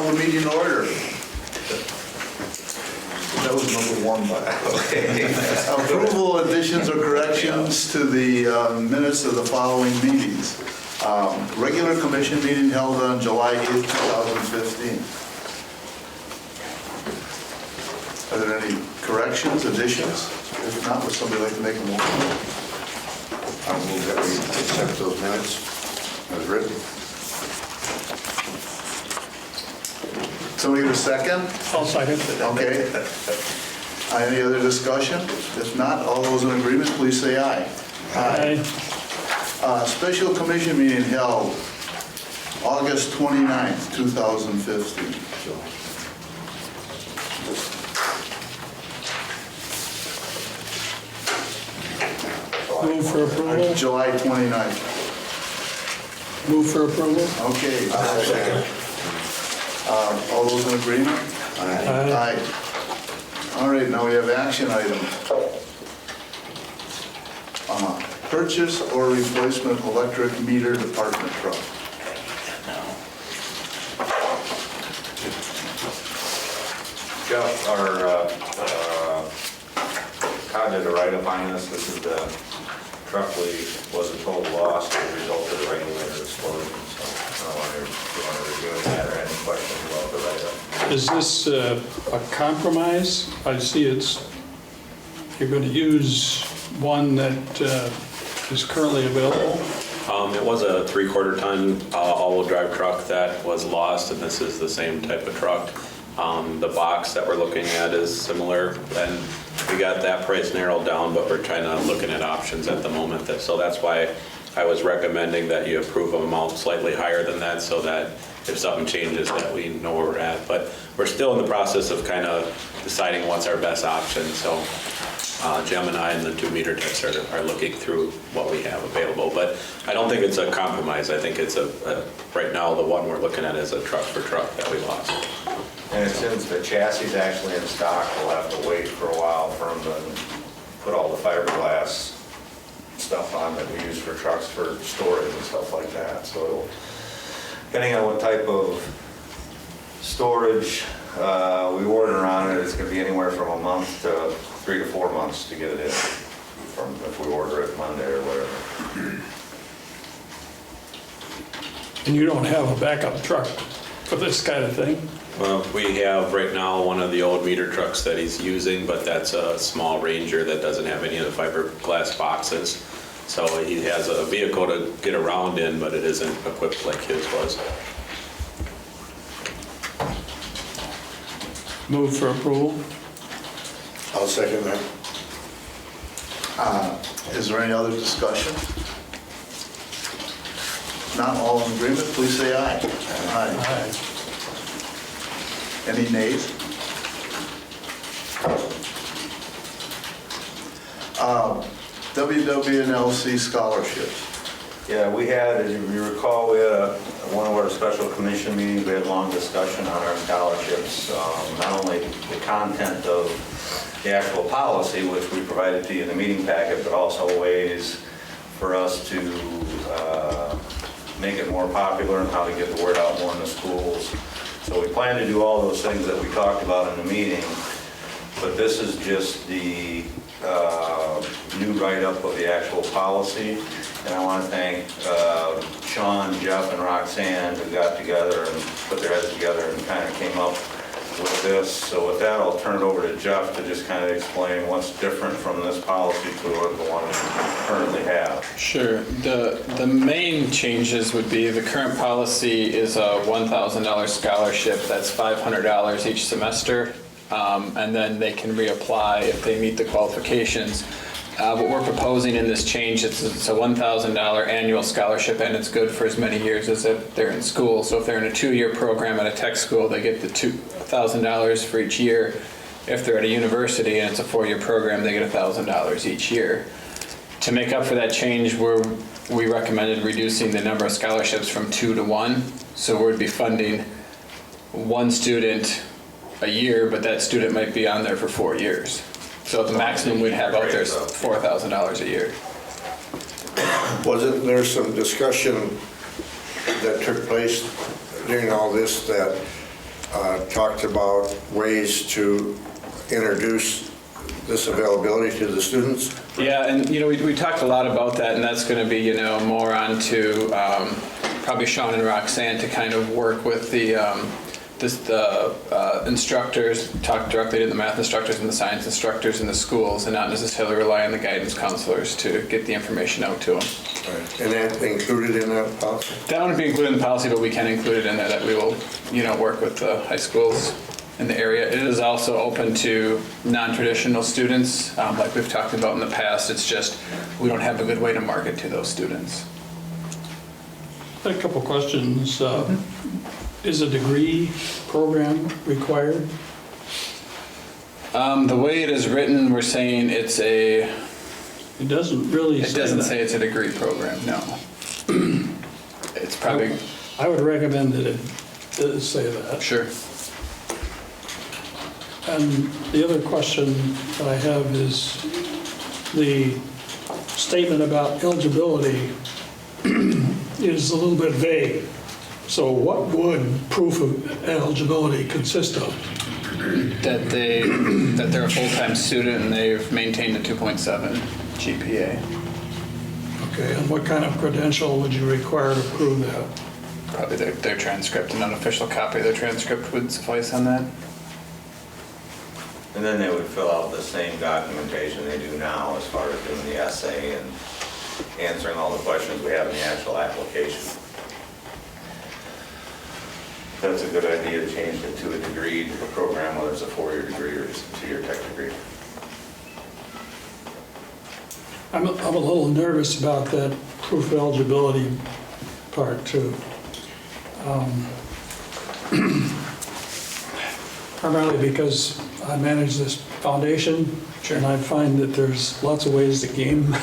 call the meeting order. That was number one, but okay. Approval, additions, or corrections to the minutes of the following meetings. Regular commission meeting held on July 8th, 2015. Are there any corrections, additions? If not, would somebody like to make a motion? I'll move that we accept those minutes as written. Somebody give a second? I'll second. Okay. Any other discussion? If not, all those in agreement, please say aye. Aye. Special commission meeting held August 29th, 2015. Move for approval. July 29th. Move for approval. Okay. Second. All those in agreement? Aye. Aye. All right, now we have action items. Purchase or replacement electric meter department truck. Jeff, our Todd did a write-up on this. This is the truck was a total loss as a result of the regulator explosion. So I don't know if you want to review that or any questions about the write-up. Is this a compromise? I see you're going to use one that is currently available. It was a 3/4 ton all-wheel drive truck that was lost, and this is the same type of truck. The box that we're looking at is similar, and we got that price narrowed down, but we're trying to looking at options at the moment. So that's why I was recommending that you approve an amount slightly higher than that, so that if something changes, that we know where we're at. But we're still in the process of kind of deciding what's our best option. So Jim and I and the two meter techs are looking through what we have available. But I don't think it's a compromise. I think it's right now the one we're looking at is a truck for truck that we lost. And since the chassis is actually in stock, we'll have to wait for a while for them to put all the fiberglass stuff on that we use for trucks for storage and stuff like that. So it'll, depending on what type of storage we order on it, it's going to be anywhere from a month to 3 to 4 months to get it in, from if we order it Monday or whatever. And you don't have a backup truck for this kind of thing? Well, we have right now one of the old meter trucks that he's using, but that's a small Ranger that doesn't have any of the fiberglass boxes. So he has a vehicle to get around in, but it isn't equipped like his was. Move for approval. I'll second that. Is there any other discussion? Not all in agreement, please say aye. Aye. Aye. Any nays? WWLC scholarships. Yeah, we had, as you recall, we had one of our special commission meetings, we had a long discussion on our scholarships, not only the content of the actual policy, which we provided to you in the meeting packet, but also ways for us to make it more popular and how to get the word out more in the schools. So we plan to do all those things that we talked about in the meeting, but this is just the new write-up of the actual policy. And I want to thank Sean, Jeff, and Roxanne who got together and put their heads together and kind of came up with this. So with that, I'll turn it over to Jeff to just kind of explain what's different from this policy to the one we currently have. Sure. The main changes would be the current policy is a $1,000 scholarship. That's $500 each semester, and then they can reapply if they meet the qualifications. What we're proposing in this change, it's a $1,000 annual scholarship, and it's good for as many years as if they're in school. So if they're in a 2-year program at a tech school, they get the $1,000 for each year. If they're at a university and it's a 4-year program, they get $1,000 each year. To make up for that change, we recommended reducing the number of scholarships from 2 to 1. So we'd be funding one student a year, but that student might be on there for 4 years. So the maximum we'd have out there is $4,000 a year. Wasn't there some discussion that took place during all this that talked about ways to introduce this availability to the students. Yeah, and we talked a lot about that, and that's going to be more onto probably Sean and Roxanne to kind of work with the instructors, talk directly to the math instructors and the science instructors in the schools, and not necessarily rely on the guidance counselors to get the information out to them. Right. And that included in that policy? That wouldn't be included in the policy, but we can include it in there that we will, work with the high schools in the area. It is also open to non-traditional students, like we've talked about in the past. It's just we don't have a good way to market to those students. A couple questions. Is a degree program required? The way it is written, we're saying it's a. It doesn't really It say doesn't that. say it's a degree program. No. It's probably I would recommend that it does say that. sure. And the other question that I have is the statement about eligibility is a little bit vague. So what would proof of eligibility consist of? That they're a full-time student and they've maintained a 2.7 GPA. Okay, and what kind of credential would you require to prove that? Probably their transcript, an unofficial copy of their transcript would suffice on that. And then they would fill out the same documentation they do now as far as doing the essay and answering all the questions we have in the actual application. That's a good idea, to change it to a degree program, whether it's a 4-year degree or just a 2-year tech degree. I'm a little nervous about that proof of eligibility part too. Primarily because I manage this foundation, and I find that there's lots of ways to game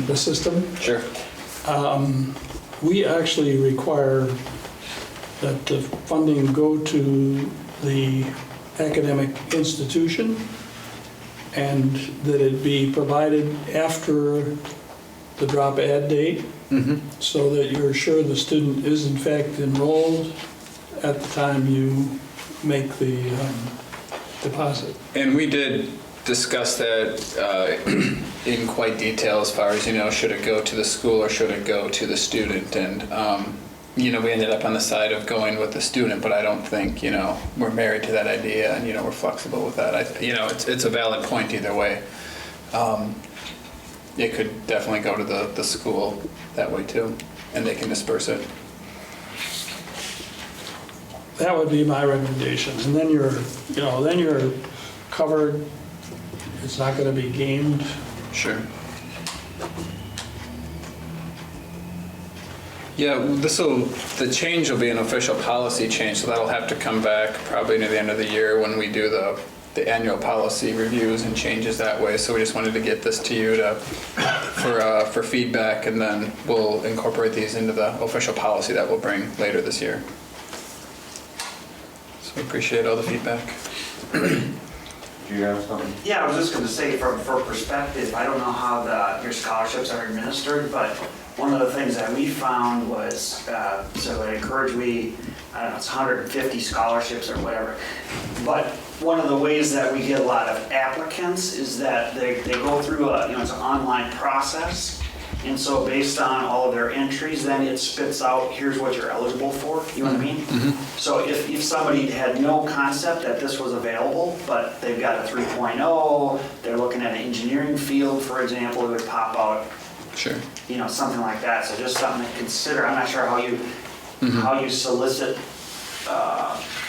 the system. Sure. We actually require that the funding go to the academic institution and that it be provided after the drop add date, so that you're sure the student is in fact enrolled at the time you make the deposit. And we did discuss that in quite detail as far as, should it go to the school or should it go to the student? And, we ended up on the side of going with the student, but I don't think, we're married to that idea and, we're flexible with that. It's a valid point either way. It could definitely go to the school that way too, and they can disperse it. That would be my recommendation. And then you're covered. It's not going to be gamed. Sure. Yeah, the change will be an official policy change, so that'll have to come back probably near the end of the year when we do the annual policy reviews and changes that way. So we just wanted to get this to you for feedback, and then we'll incorporate these into the official policy that we'll bring later this year. So we appreciate all the feedback. Do you have something? Yeah, I was just going to say, for perspective, I don't know how your scholarships are administered, but one of the things that we found was, so I encourage I don't know, it's 150 scholarships or whatever, but one of the ways that we get a lot of applicants is that they go through it's an online process. And so based on all of their entries, then it spits out, here's what you're eligible for, you know what I mean? So if somebody had no concept that this was available, but they've got a 3.0, they're looking at an engineering field, for example, it would pop out, Sure. Something like that. So just something to consider. I'm not sure how you solicit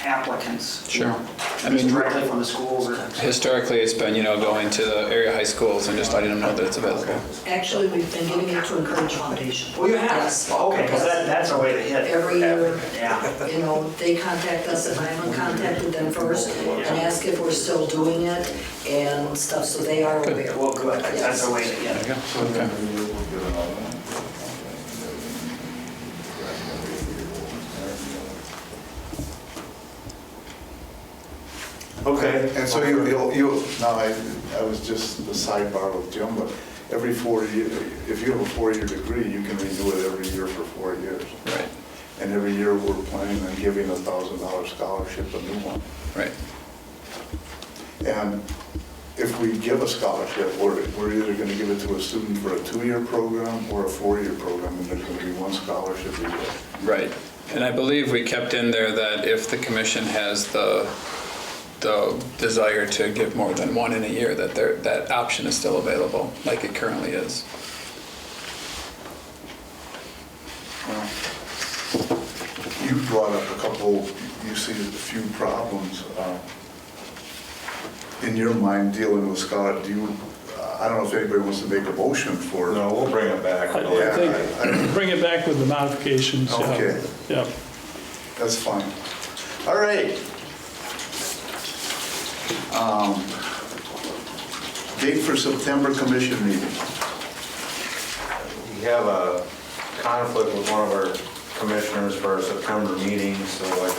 applicants. Sure. I mean, directly from the schools or. Historically, it's been, going to the area high schools and just letting them know that it's available. Actually, we've been giving it to Encourage Foundation. Well, you have? Yes. Okay, because that's a way to hit. Every year, Yeah. they contact us, and I'm in contact with them first, and ask if we're still doing it and stuff, so they are aware. Well, good. That's a way to hit. Okay. Okay, and so now I was just the sidebar with Jim, but every 4 years, if you have a 4-year degree, you can renew it every year for 4 years. Right. And and every year we're planning on giving a $1,000 scholarship, a new one. Right. And if we give a scholarship, we're either going to give it to a student for a 2-year program or a 4-year program, and there's going to be one scholarship a year. Right. And I believe we kept in there that if the commission has the desire to give more than one in a year, that option is still available, like it currently is. Well, you brought up a couple, you see a few problems in your mind dealing with Scott. I don't know if anybody wants to make a motion for. No, we'll bring it back. I think, bring it back with the modifications. Yeah. Okay. Yeah. That's fine. All right. Date for September commission meeting. We have a conflict with one of our commissioners for our September meeting, so I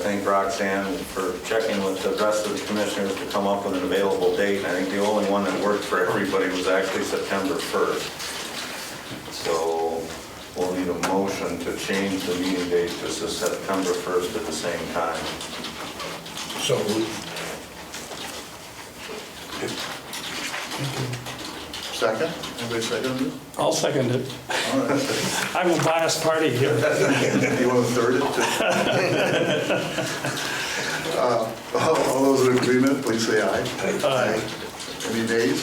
thank Roxanne for checking with the rest of the commissioners to come up with an available date. I think the only one that worked for everybody was actually September 1st. So we'll need a motion to change the meeting date to September 1st at the same time. So Second? Anybody second it? I'll second it. All right. I'm a biased party here. You want to third it? All those in agreement, please say aye. Aye. Any nays?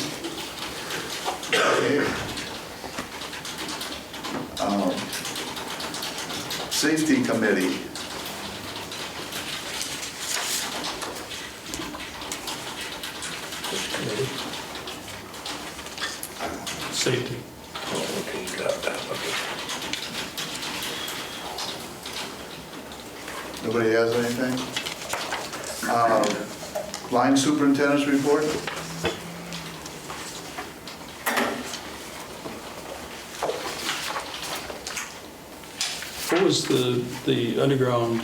Okay. Safety committee. Safety. okay, you got that, okay. Nobody has anything? Line superintendent's report? What was the underground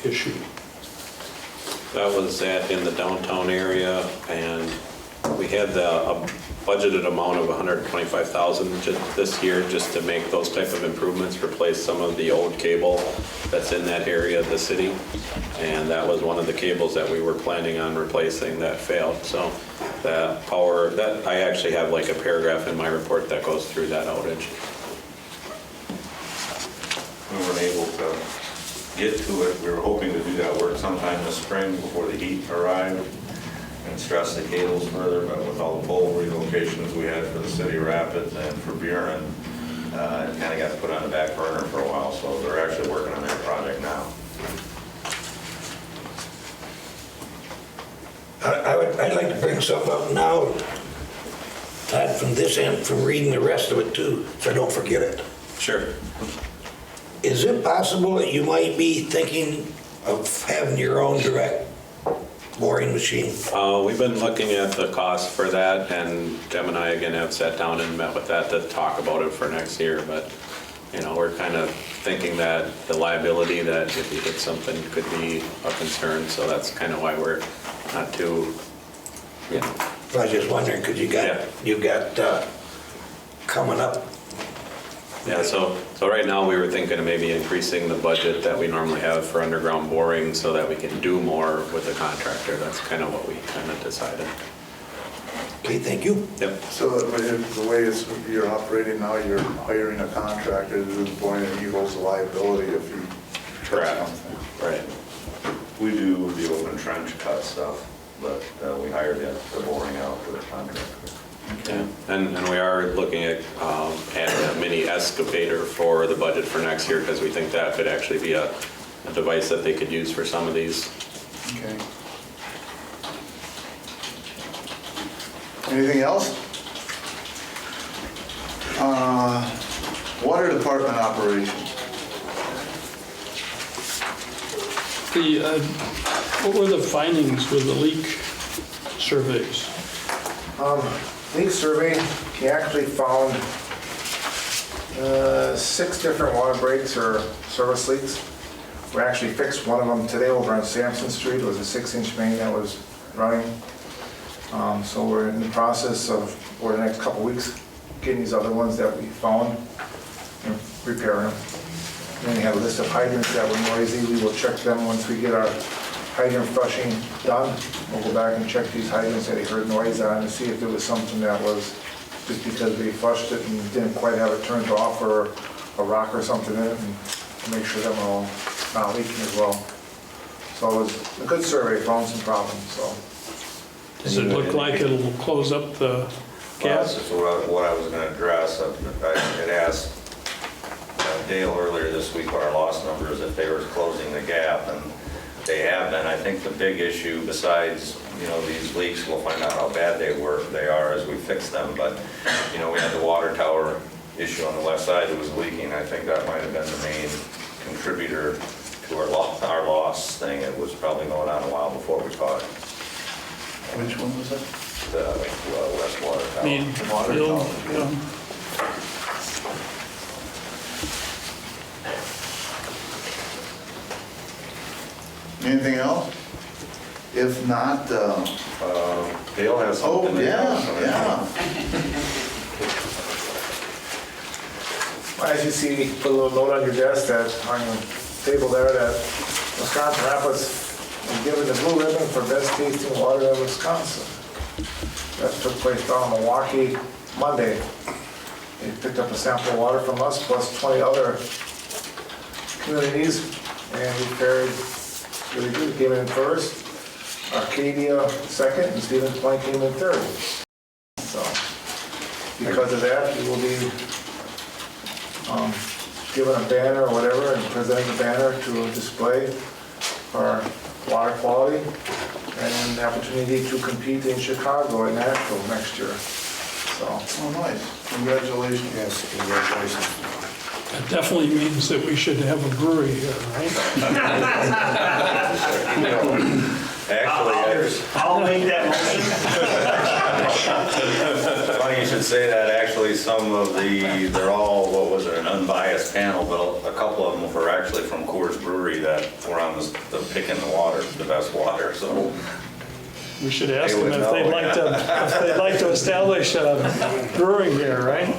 issue? That was in the downtown area, and we had a budgeted amount of $125,000 this year just to make those type of improvements, replace some of the old cable that's in that area of the city. And that was one of the cables that we were planning on replacing that failed. So that power, that I actually have like a paragraph in my report that goes through that outage. We weren't able to get to it. We were hoping to do that work sometime this spring before the heat arrived and stress the cables further, but with all the pole relocations we had for the city of Rapids and for Buren, it kind of got put on the back burner for a while, so they're actually working on that project now. I'd like to bring something up now, Todd, from this end, from reading the rest of it too, so I don't forget it. Sure. Is it possible that you might be thinking of having your own direct boring machine? We've been looking at the cost for that, and Jim and I again have sat down and met with that to talk about it for next year. But you know, we're kind of thinking that the liability that if you hit something could be a concern. So that's kind of why we're not too, you know. I was just wondering, because you got coming up. Yeah, so right now we were thinking of maybe increasing the budget that we normally have for underground boring so that we can do more with the contractor. That's kind of what we kind of decided. Okay, thank you. Yep. So the way you're operating now, you're hiring a contractor to do the boring, and he holds the liability if you Correct. touch something. Right. We do the open trench cut stuff, but we hired the boring out for the contractor. Yeah. And we are looking at adding a mini excavator for the budget for next year because we think that could actually be a device that they could use for some of these. Okay. Anything else? Water department operations. What were the findings with the leak surveys? Leak survey, he actually found 6 different water breaks or service leaks. We actually fixed one of them today over on Sampson Street. It was a 6-inch main that was running. So we're in the process of, over the next couple weeks, getting these other ones that we found and repairing them. then we have a list of hydrants that were noisy. We will check them once we get our hydrant flushing done. We'll go back and check these hydrants that he heard noise on and see if there was something that was just because they flushed it and didn't quite have it turned off, or a rock or something in it, and make sure that we're all not leaking as well. So it was a good survey, found some problems, so. Does it look like it'll close up the Well, gap? this is what I was gonna address. I had asked Dale earlier this week what our loss numbers, if they were closing the gap, and they have been. I think the big issue besides, these leaks, we'll find out how bad they are as we fix them, but, we had the water tower issue on the left side that was leaking. I think that might have been the main contributor to our loss thing. It was probably going on a while before we caught it. Which one was that? The west water tower. Main field, yeah. Anything else? If not, Dale has something. yeah. As you see, put a little note on your desk that, on your table there, that Wisconsin Rapids was given the blue ribbon for best tasting water in Wisconsin. That took place down in Milwaukee Monday. They picked up a sample of water from us plus 20 other communities, and we fared really good. Came in first, Arcadia second, and Stevens Point came in third. So, because of that, we will be given a banner or whatever and present the banner to display our water quality and the opportunity to compete in Chicago and Nashville next year. So, Oh, nice. Congratulations. Yes, congratulations. That definitely means that we should have a brewery here, right? Actually, I'll make that motion. funny you should say that. Actually, some of they're all, what was it, an unbiased panel, but a couple of them were actually from Coors Brewery that were on the picking the water, the best water, so. We should ask They them would if they'd know, like to establish a brewery here, right?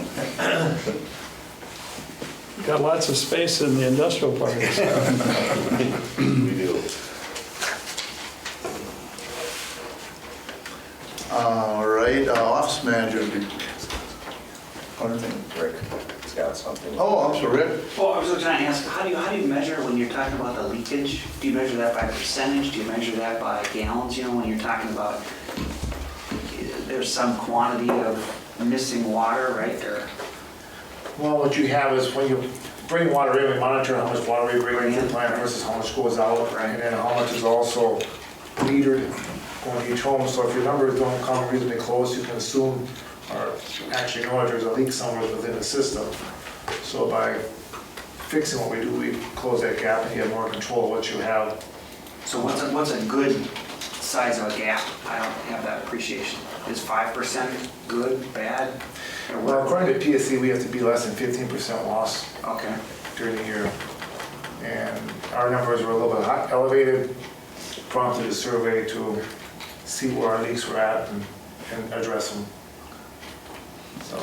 Got lots of space in the industrial park. We do. All right, office manager. Rick's got something. Oh, I'm sorry, Rick. Well, I was just trying to ask, how do you measure when you're talking about the leakage? Do you measure that by percentage? Do you measure that by gallons? When you're talking about, there's some quantity of missing water, right? Or well, what you have is when you bring water in, we monitor how much water we bring into the plant versus how much goes out, and then how much is also metered going to each home. So if your numbers don't come reasonably close, you can assume or actually know if there's a leak somewhere within the system. So by fixing what we do, we close that gap and you have more control of what you have. so what's a good size of a gap? I don't have that appreciation. Is 5% good, bad? Or Well, what? according to PSC, we have to be less than 15% loss Okay. during the year. And our numbers were a little bit elevated, prompted a survey to see where our leaks were at and address them. So.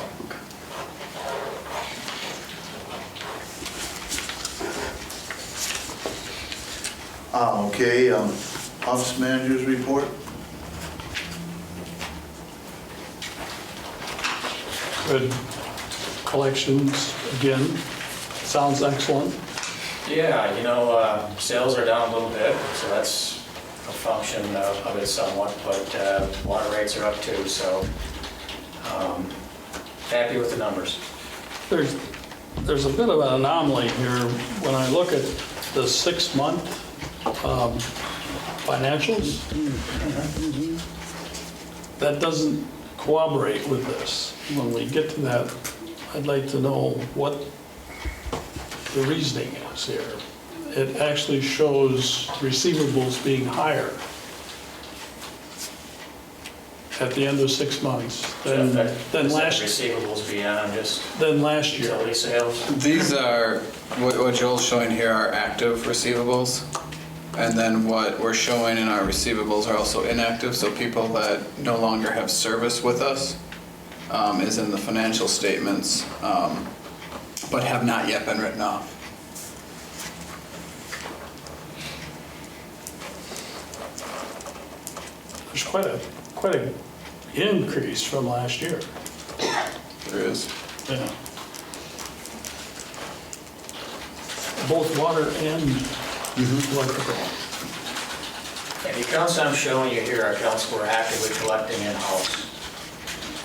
Okay, office manager's report. Good collections, again, sounds excellent. Yeah, sales are down a little bit, so that's a function of it somewhat, but water rates are up too, so happy with the numbers. There's a bit of an anomaly here. When I look at the 6-month financials, that doesn't cooperate with this. When we get to that, I'd like to know what the reasoning is here. It actually shows receivables being higher at the end of 6 months than last Receivables beyond just last year. utility sales. These are, what Joel's showing here are active receivables. And then what we're showing in our receivables are also inactive, so people that no longer have service with us is in the financial statements, but have not yet been written off. There's quite a increase from last year. There is. Yeah. Both water and electrical. And the accounts I'm showing you here are accounts we're actively collecting in-house.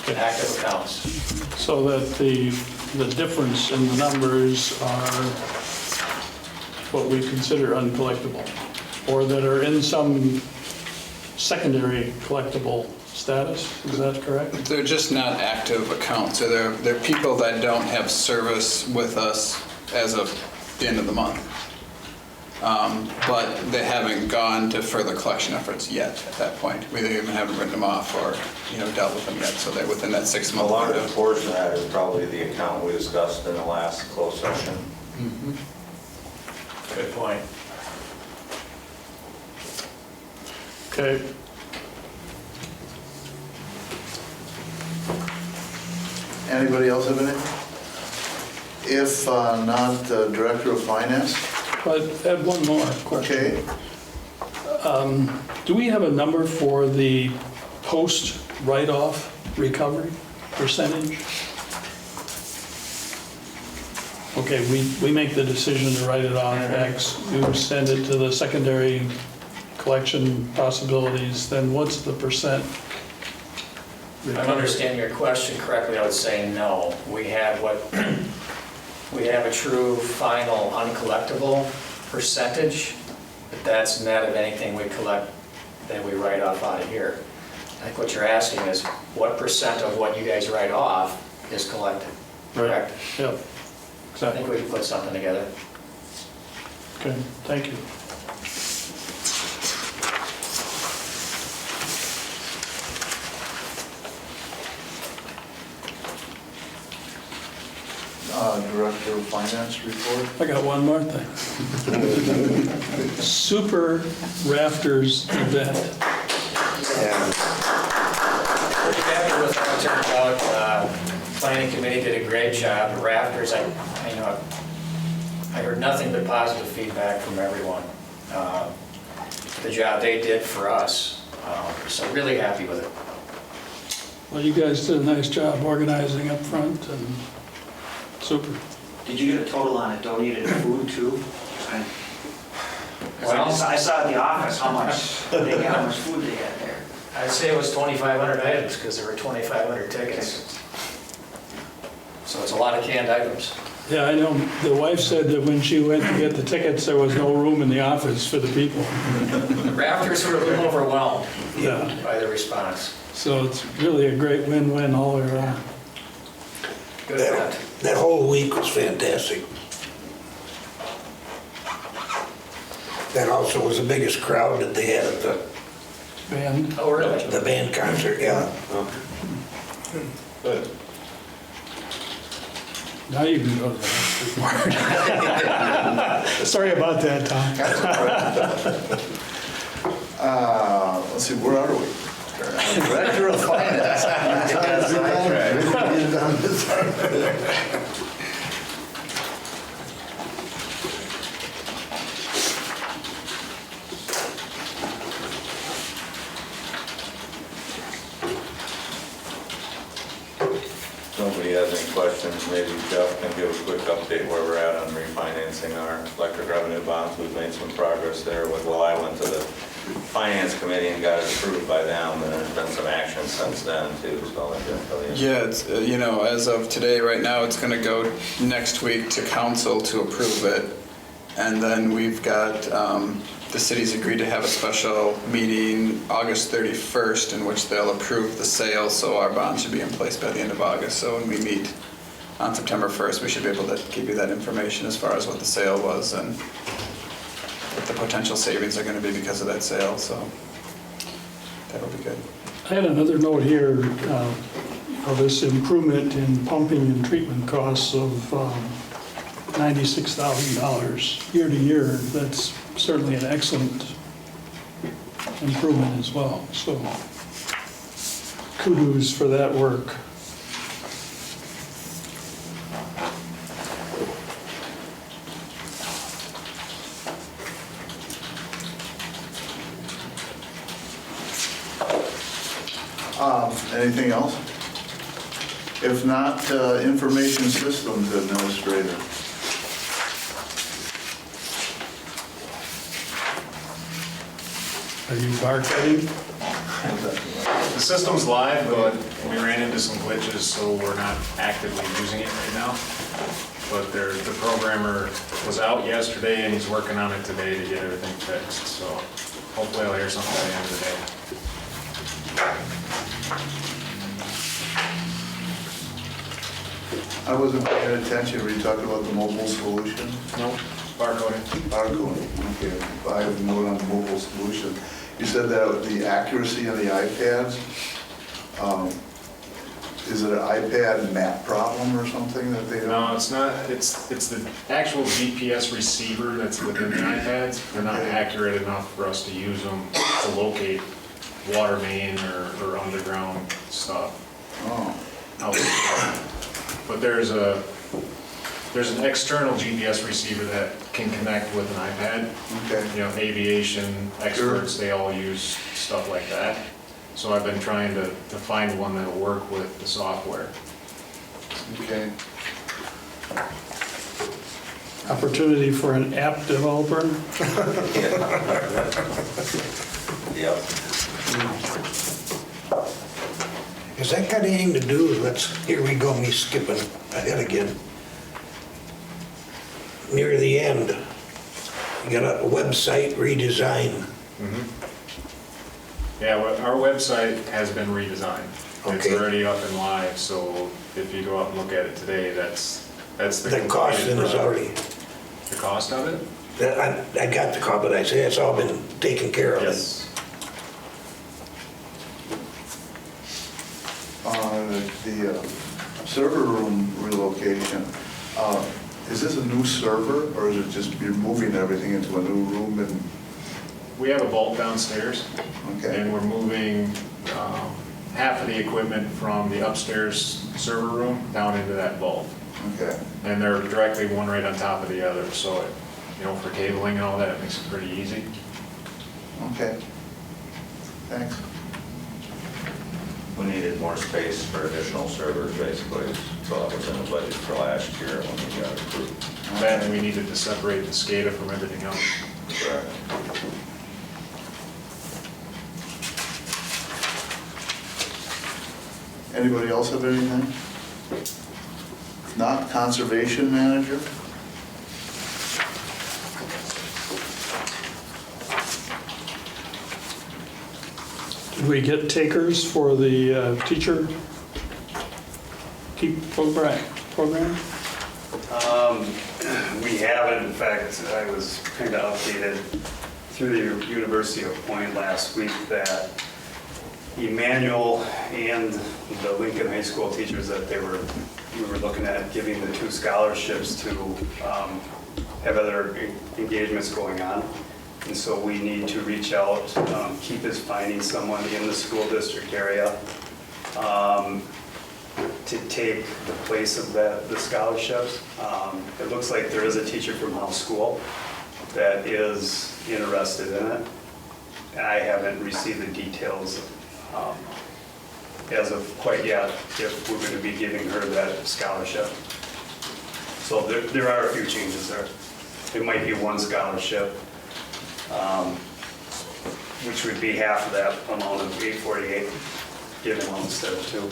Active accounts. So that the difference in the numbers are what we consider uncollectible, or that are in some secondary collectible status, is that correct? They're just not active accounts, so they're people that don't have service with us as of the end of the month. But they haven't gone to further collection efforts yet at that point. We even haven't written them off or, dealt with them yet, so they're within that 6 A month large window. portion of that is probably the account we discussed in the last closed session. Good point. Okay. Anybody else have anything? If not, Director of Finance? But I have one more question. Okay. Do we have a number for the post write-off recovery percentage? Okay, we make the decision to write it on X, you send it to the secondary collection possibilities, then what's the percent? If I'm understanding your question correctly, I would say no. We have a true final uncollectible percentage, but that's net of anything we collect that we write off out of here. I think what you're asking is what percent of what you guys write off is collected, correct? Yep, I exactly. think we can put something together. Okay, thank you. Director of Finance report? I got one more thing. Super Rafters event. Pretty happy with how it turned out. Planning committee did a great job. The rafters, I heard nothing but positive feedback from everyone. The job they did for us. So really happy with it. Well, you guys did a nice job organizing up front and super. Did you get a total on it donated food too? Well, I saw at the office how much food they had there. I'd say it was 2,500 items because there were 2,500 tickets. So it's a lot of canned items. Yeah, I know. The wife said that when she went to get the tickets, there was no room in the office for the people. The rafters were a little overwhelmed Yeah. by the response. So it's really a great win-win all the way around. Good event. That whole week was fantastic. That also was the biggest crowd that they had at Band. Oh, really? the band concert, yeah. Good. Now you can go to the report. Sorry about that, Tom. Let's see, where are we? Director of Finance. Nobody has any questions, maybe Jeff can give a quick update where we're at on refinancing our electric revenue bonds. We've made some progress there with, well, I went to the finance committee and got it approved by them, and there's been some action since then too, so I'll let Jeff tell you. Yeah, it's, as of today, right now, it's going to go next week to council to approve it. And then we've got, the city's agreed to have a special meeting August 31st in which they'll approve the sale, so our bond should be in place by the end of August. So when we meet on September 1st, we should be able to give you that information as far as what the sale was and what the potential savings are going to be because of that sale, so that'll be good. I had another note here of this improvement in pumping and treatment costs of $96,000 year to year. That's certainly an excellent improvement as well. So kudos for that work. Anything else? If not, Information Systems Administrator. Are you barcoding? The system's live, but we ran into some glitches, so we're not actively using it right now. But the programmer was out yesterday, and he's working on it today to get everything fixed. So hopefully I'll hear something by the end of the day. I wasn't paying attention when you talked about the mobile solution. Nope, barcoding. Barcoding, okay. I have a note on the mobile solution. You said that the accuracy of the iPads, is it an iPad map problem or something that they don't? No, it's not. It's the actual GPS receiver that's within the iPads. They're not accurate enough for us to use them to locate water main or underground stuff. Oh, But there's an external GPS receiver that can connect with an iPad. okay. You know, aviation experts, they all use stuff like that. So I've been trying to find one that'll work with the software. Okay. Opportunity for an app developer? Yep. Has that got anything to do with, here we go, me skipping ahead again. Near the end, you got a website redesign. Yeah, our website has been redesigned. It's Okay. already up and live, so if you go out and look at it today, that's the The costing completed is product. already, The cost of it? I got the copy, but I say it's all been taken care of. Yes. The server room relocation, is this a new server or is it just you're moving everything into a new room and, We have a vault downstairs, okay, and we're moving half of the equipment from the upstairs server room down into that vault. okay, And they're directly one right on top of the other, so it, you know, for cabling and all that, it makes it pretty easy. okay. Thanks. We needed more space for additional servers, basically, so that was in the budget for last year when we got approved. Then we needed to separate the SCADA from everything else. Correct. Anybody else have anything? Not conservation manager? Did we get takers for the teacher keep program? We haven't. In fact, I was kind of updated through the University of Point last week that Emmanuel and the Lincoln High School teachers that we were looking at giving the 2 scholarships to have other engagements going on. And so we need to reach out, Keep is finding someone in the school district area to take the place of the scholarships. It looks like there is a teacher from house school that is interested in it. I haven't received the details as of quite yet if we're going to be giving her that scholarship. So there are a few changes there. It might be 1 scholarship, which would be half of that amount of $848 given one instead of 2.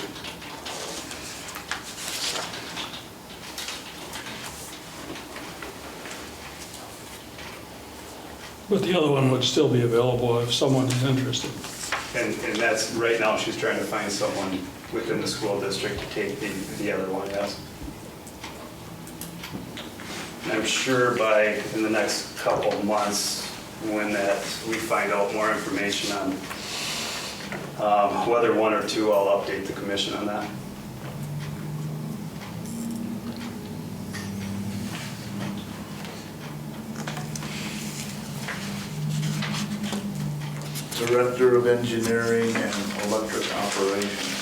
But the other one would still be available if someone is interested. And that's, right now, she's trying to find someone within the school district to take the other one, yes. And I'm sure in the next couple of months, when we find out more information on whether 1 or 2, I'll update the commission on that. Director of Engineering and Electric Operations.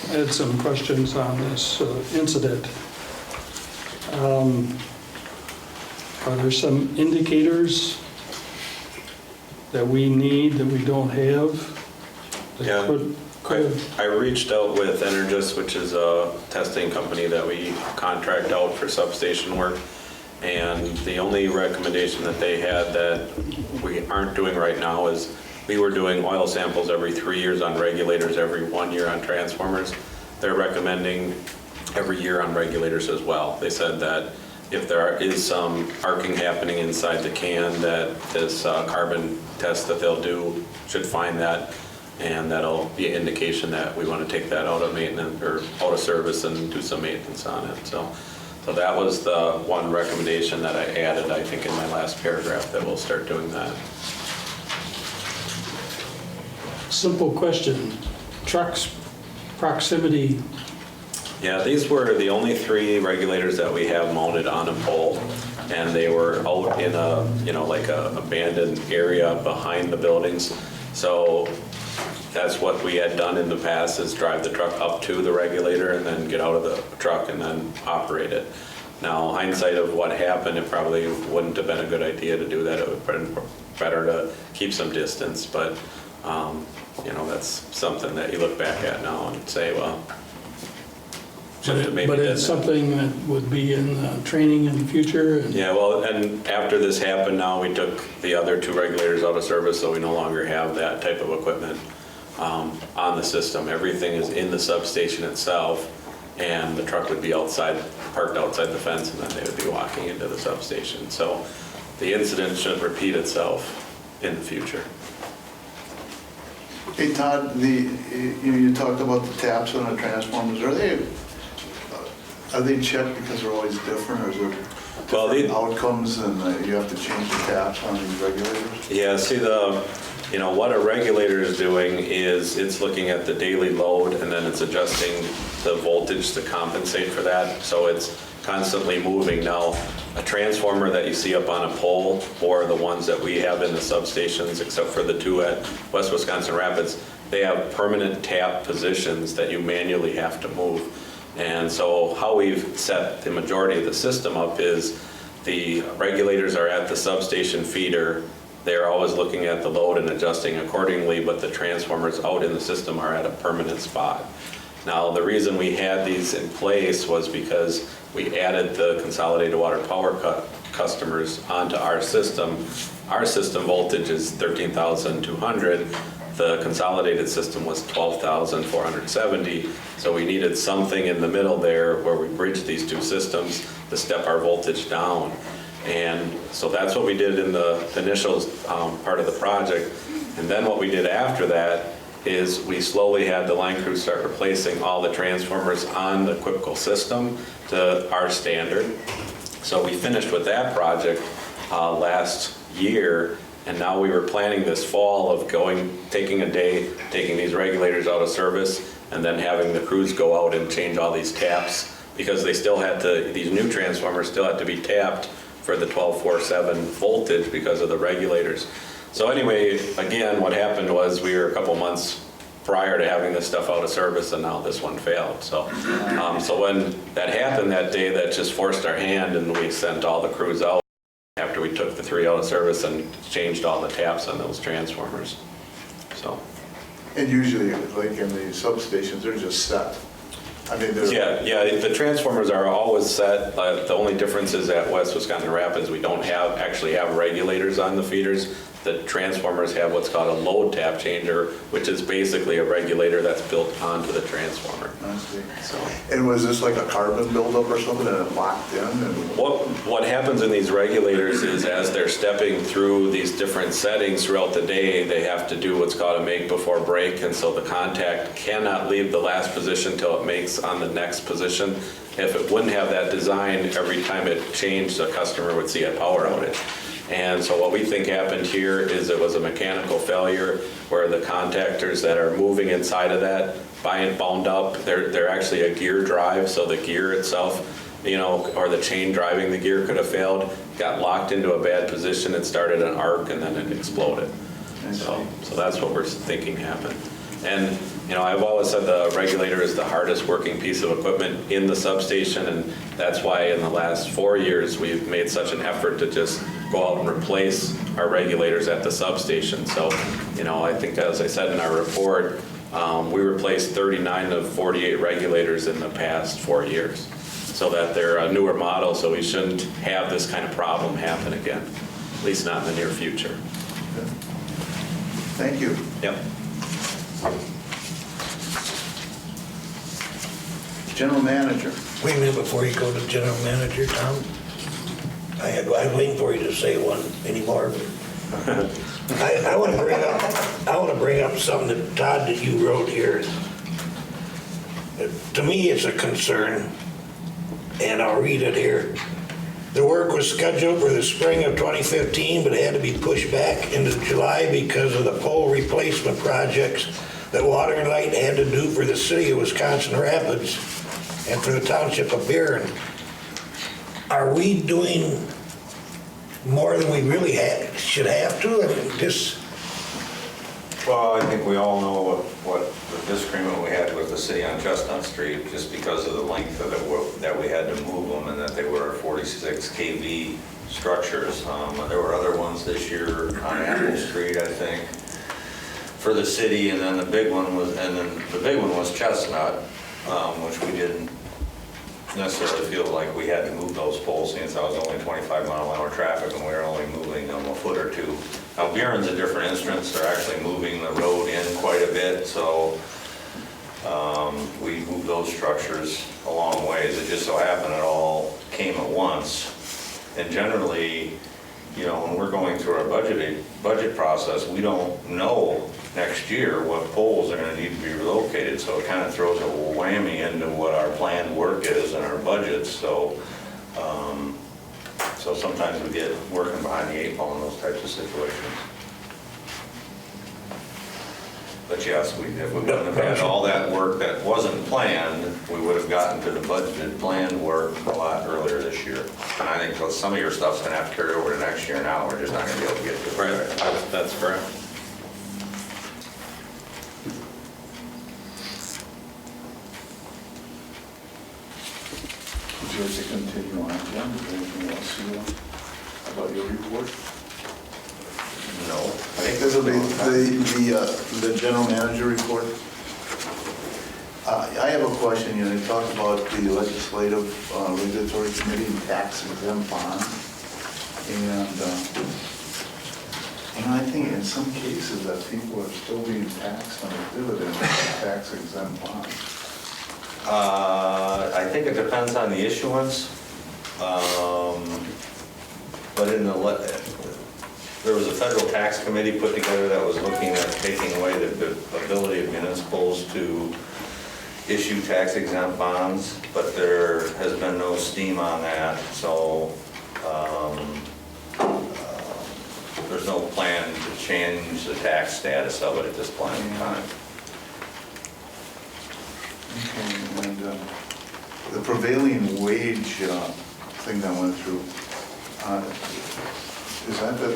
I had some questions on this incident. Are there some indicators that we need that we don't have? that Yeah. could- I reached out with Energis, which is a testing company that we contract out for substation work. And the only recommendation that they had that we aren't doing right now is we were doing oil samples every 3 years on regulators, every 1 year on transformers. They're recommending every year on regulators as well. They said that if there is some arcing happening inside the can, that this carbon test that they'll do should find that, and that'll be an indication that we want to take that out of maintenance or out of service and do some maintenance on it. So that was the one recommendation that I added, I think, in my last paragraph, that we'll start doing that. Simple question, trucks proximity. Yeah, these were the only 3 regulators that we have mounted on a pole, and they were out in a, like a abandoned area behind the buildings. So that's what we had done in the past, is drive the truck up to the regulator and then get out of the truck and then operate it. Now, hindsight of what happened, it probably wouldn't have been a good idea to do that. It would have been better to keep some distance, but that's something that you look back at now and say, well, But it's something that would be in training in the future? Yeah, well, and after this happened now, we took the other 2 regulators out of service, so we no longer have that type of equipment on the system. Everything is in the substation itself, and the truck would be parked outside the fence, and then they would be walking into the substation. So the incident shouldn't repeat itself in the future. Hey Todd, you talked about the taps on the transformers. Are they checked because they're always different, or is there different outcomes and you have to change the taps on these regulators? Yeah, see what a regulator is doing is it's looking at the daily load, and then it's adjusting the voltage to compensate for that. So it's constantly moving. Now, a transformer that you see up on a pole, or the ones that we have in the substations, except for the 2 at West Wisconsin Rapids, they have permanent tap positions that you manually have to move. And so how we've set the majority of the system up is the regulators are at the substation feeder. They're always looking at the load and adjusting accordingly, but the transformers out in the system are at a permanent spot. Now, the reason we had these in place was because we added the consolidated water power customers onto our system. Our system voltage is 13,200. The consolidated system was 12,470. So we needed something in the middle there where we bridged these 2 systems to step our voltage down. And so that's what we did in the initial part of the project. And then what we did after that is we slowly had the line crew start replacing all the transformers on the Quipco system to our standard. So we finished with that project last year, and now we were planning this fall of taking a day, taking these regulators out of service, and then having the crews go out and change all these taps, because they still had to, these new transformers still had to be tapped for the 1247 voltage because of the regulators. So anyway, again, what happened was we were a couple months prior to having this stuff out of service, and now this one failed. So when that happened that day, that just forced our hand, and we sent all the crews out after we took the 3 out of service and changed all the taps on those transformers. So. And usually, like in the substations, they're just set. I mean, Yeah, the transformers are always set. The only difference is at West Wisconsin Rapids, we don't actually have regulators on the feeders. The transformers have what's called a load tap changer, which is basically a regulator that's built onto the transformer. I see. And was this like a carbon buildup or something that it locked in? What happens in these regulators is, as they're stepping through these different settings throughout the day, they have to do what's called a make before break, and so the contact cannot leave the last position till it makes on the next position. If it wouldn't have that design, every time it changed, the customer would see a power outage. And so what we think happened here is it was a mechanical failure where the contactors that are moving inside of that, bound up, they're actually a gear drive, so the gear itself, or the chain driving the gear could have failed, got locked into a bad position, it started an arc, and then it exploded. So that's what we're thinking happened. And I've always said the regulator is the hardest working piece of equipment in the substation, and that's why in the last 4 years, we've made such an effort to just go out and replace our regulators at the substation. So, I think as I said in our report, we replaced 39 of 48 regulators in the past 4 years. So that they're a newer model, so we shouldn't have this kind of problem happen again, at least not in the near future. Thank you. Yep. General Manager. Wait a minute before you go to general manager, Tom. I was waiting for you to say one anymore. I want to bring up something that, Todd, that you wrote here. To me, it's a concern, and I'll read it here. The work was scheduled for the spring of 2015, but it had to be pushed back into July because of the pole replacement projects that Water and Light had to do for the city of Wisconsin Rapids and for the township of Barron. Are we doing more than we really should have to? I mean, Well, I think we all know what the disagreement we had with the city on Chestnut Street, just because of the length of it, that we had to move them and that they were 46 kV structures. There were other ones this year on Apple Street, I think, for the city, and then the big one was Chestnut, which we didn't necessarily feel like we had to move those poles since I was only 25-mile-an-hour traffic and we were only moving them a foot or two. Now, Buren's a different instance. They're actually moving the road in quite a bit, so we moved those structures a long ways. It just so happened it all came at once. And generally, when we're going through our budget process, we don't know next year what poles are going to need to be relocated, so it kind of throws a whammy into what our planned work is and our budgets. So sometimes we get working behind the 8 ball in those types of situations. But yes, if we wouldn't have had all that work that wasn't planned, we would have gotten to the budgeted planned work a lot earlier this year. And I think some of your stuff's going to have to carry over to next year now. We're just not going to be able to get to it. Right, that's correct. Would you like to continue on, Jim? Is there anything else you want about your report? No. I think this will be the general manager report. I have a question. You talked about the legislative regulatory committee and tax exempt bonds. And I think in some cases that people are still being taxed on the dividend tax exempt bonds. I think it depends on the issuance, but there was a federal tax committee put together that was looking at taking away the ability of municipals to issue tax exempt bonds, but there has been no steam on that, so there's no plan to change the tax status of it at this point in time. Okay, and the prevailing wage thing that went through, is that the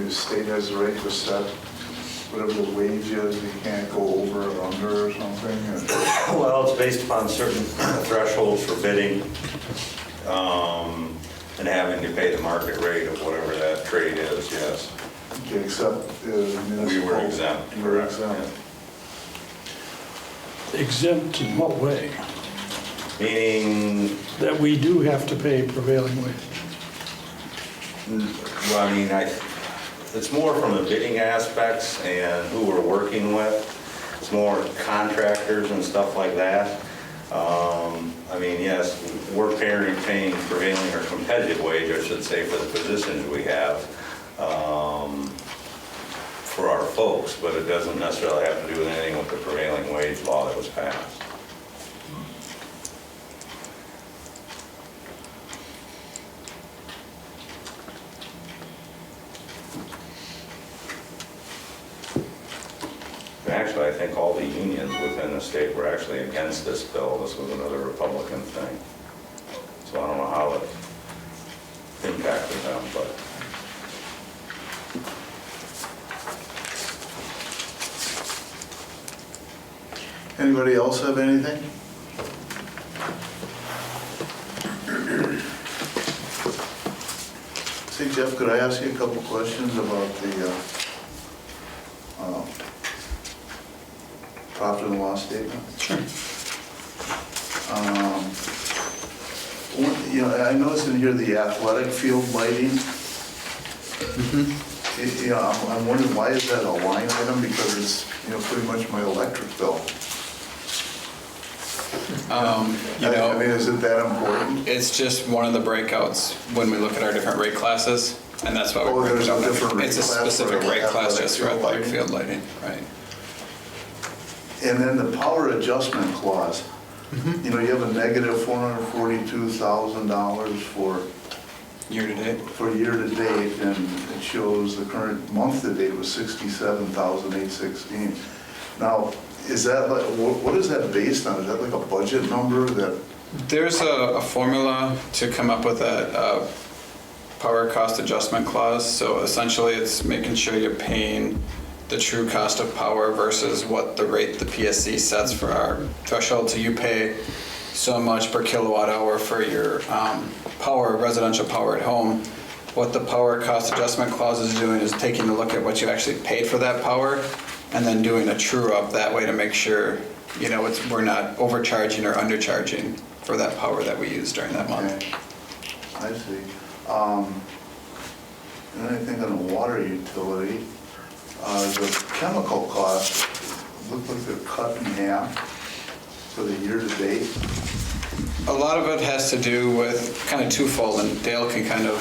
state has the right to set whatever the wage is, you can't go over or under or something? Or? Well, it's based upon certain thresholds for bidding and having to pay the market rate of whatever that trade is, yes. Okay, except municipal. We were exempt. You were exempt. Yeah. Exempt in what way? Meaning, That we do have to pay prevailing wage. well, I mean, it's more from the bidding aspects and who we're working with. It's more contractors and stuff like that. I mean, yes, we're paying prevailing or competitive wage, I should say, for the positions we have for our folks, but it doesn't necessarily have to do with anything with the prevailing wage law that was passed. Actually, I think all the unions within the state were actually against this bill. This was another Republican thing. So I don't know how it impacted them, but. Anybody else have anything? Say, Jeff, could I ask you a couple questions about the profit and loss statement? Sure. I noticed in here the athletic field lighting. I'm wondering, why is that a line item? Because it's, pretty much my electric bill. I mean, is it that important? It's just one of the breakouts when we look at our different rate classes, and that's why we break there's it a out. different rate It's a class for specific rate class athletic just for field athletic lighting? field lighting, right? And then the power adjustment clause. You have a negative $442,000 for Year to date. year to date, and it shows the current month to date was $67,816. Now, is that like, what is that based on? Is that like a budget number that? There's a formula to come up with that power cost adjustment clause. So essentially, it's making sure you're paying the true cost of power versus what the rate the PSC sets for our threshold. So you pay so much per kilowatt hour for your power, residential power at home. What the power cost adjustment clause is doing is taking a look at what you actually paid for that power and then doing a true up that way to make sure, we're not overcharging or undercharging for that power that we use during that month. Okay. I see. And I think on the water utility, the chemical costs look like they're cut in half for the year to date. A lot of it has to do with kind of twofold, and Dale can kind of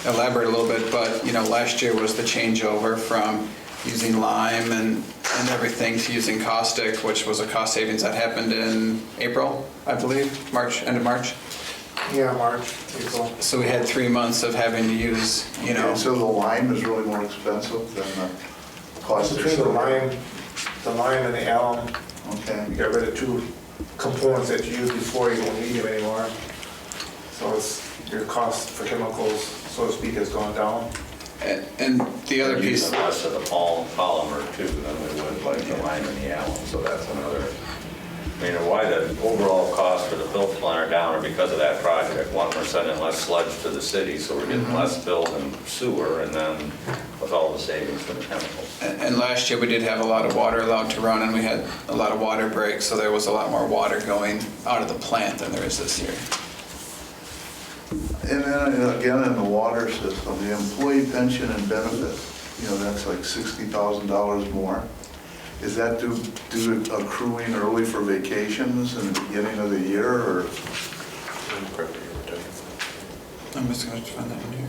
elaborate a little bit, but last year was the changeover from using lime and everything to using caustic, which was a cost savings that happened in April, I believe, end of March. Yeah, March, April. So we had 3 months of having to use, Okay, so the lime is really more expensive than the caustic Between the soda? lime and the alum, Okay. you got rid of two components that you used before, you don't need them anymore. So your cost for chemicals, so to speak, has gone down. And the other We're piece, using less of the polymer too than we would like the lime and the alum, so that's another. Why the overall cost for the bill plan are down are because of that project. 1% and less sludge to the city, so we're getting less bill than sewer, and then with all the savings from the chemicals. and last year we did have a lot of water allowed to run, and we had a lot of water breaks, so there was a lot more water going out of the plant than there is this year. And then again, in the water system, the employee pension and benefit, that's like $60,000 more. Is that due to accruing early for vacations in the beginning of the year, or? I'm just going to find that in here.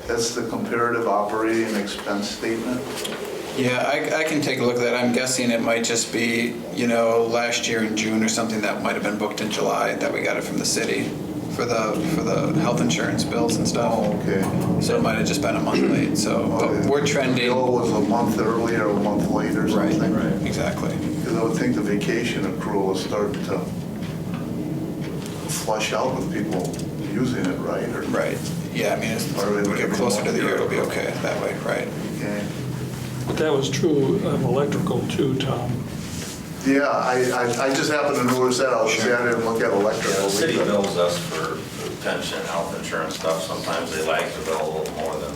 That's the comparative operating expense statement? Yeah, I can take a look at that. I'm guessing it might just be, last year in June or something that might have been booked in July that we got it from the city for the health insurance bills and stuff. Oh, okay. So it might have just been a month late. So, but we're trending. The bill was a month early or a month late or something? Right. Exactly. Because I would think the vacation accrual will start to flush out with people using it, right? Or- Right. Yeah, as we get closer to the year, it'll be okay that way, right? Okay. But that was true of electrical too, Tom. Yeah, I just happened to notice that. I didn't look at Yeah, electrical. the city bills us for pension, health insurance stuff. Sometimes they like to bill a little more than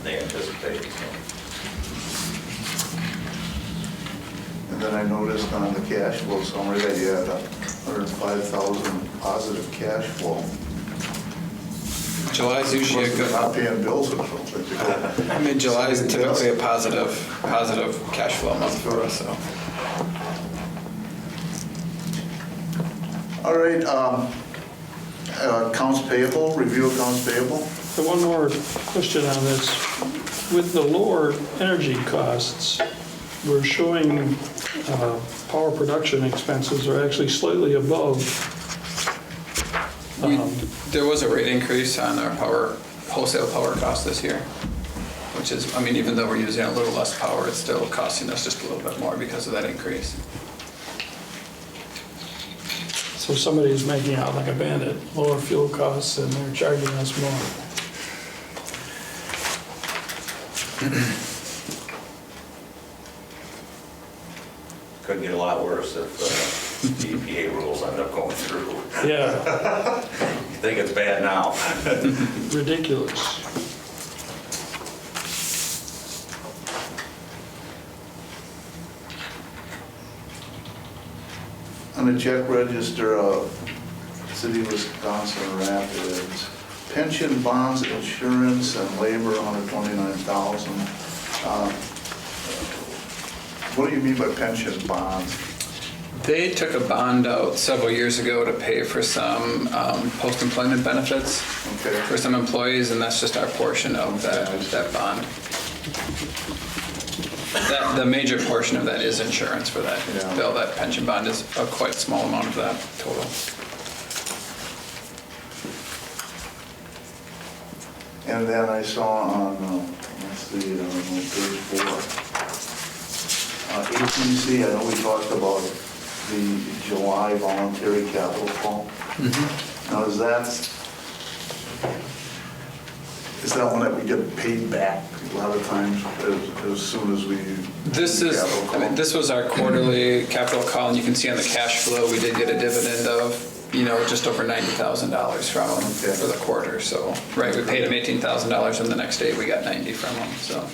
they anticipate. So. And then I noticed on the cash flow summary that you had 105,000 positive cash flow. July's usually a good. Not paying bills or something. July is typically a positive cash flow month for us, so. All right, accounts payable, review accounts payable. So one more question on this. With the lower energy costs, we're showing power production expenses are actually slightly above. There was a rate increase on our wholesale power cost this year, which is, even though we're using a little less power, it's still costing us just a little bit more because of that increase. So somebody's making out like a bandit, lower fuel costs, and they're charging us more. Could get a lot worse if the EPA rules end up going through. Yeah, You think it's bad now? ridiculous. On the check register of City of Wisconsin Rapids, pension, bonds, insurance, and labor, $129,000. What do you mean by pension bonds? They took a bond out several years ago to pay for some post-employment benefits Okay. for some employees, and that's just our portion of that bond. The major portion of that is insurance for that Yeah. bill. That pension bond is a quite small amount of that total. And then I saw on, let's see, page 4, APC, I know we talked about the July voluntary capital call. Now, is that one that we get paid back a lot of times as soon as we do This the is, capital I call? mean, this was our quarterly capital call, and you can see on the cash flow, we did get a dividend of, just over $90,000 from them Okay. for the quarter, so, right, we paid them $18,000, and the next day we got 90 from them, so.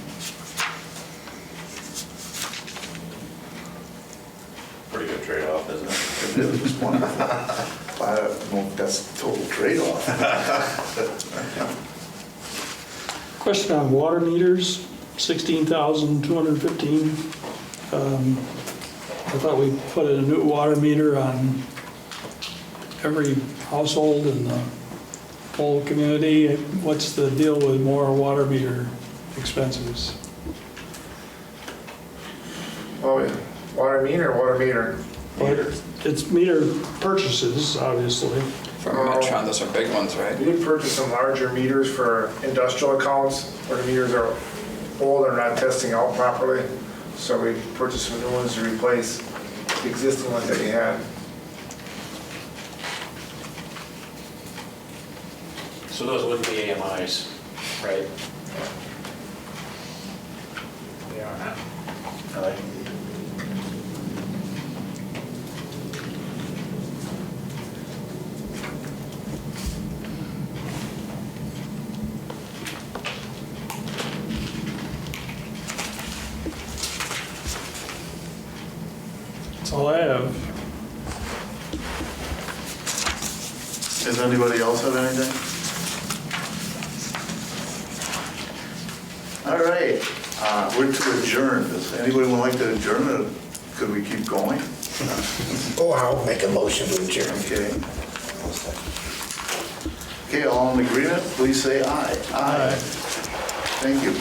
Pretty good trade-off, isn't it? It is wonderful. I don't know if that's the total trade-off. Question on water meters, 16,215. I thought we put a new water meter on every household in the whole community. What's the deal with more water meter expenses? Oh, yeah. Water meter or water meter? Meters. It's meter purchases, obviously. From Metron, those are big ones, right? We did purchase some larger meters for industrial accounts where the meters are old or not testing out properly. So we purchased some new ones to replace the existing ones that we had. So those wouldn't be AMIs, right? They are not. That's all I have. Does anybody else have anything? All right, we're to adjourn. Does anybody would like to adjourn, or could we keep going? Oh, I'll make a motion to adjourn. Okay. Okay, all in agreement, please say aye. Aye. Thank you.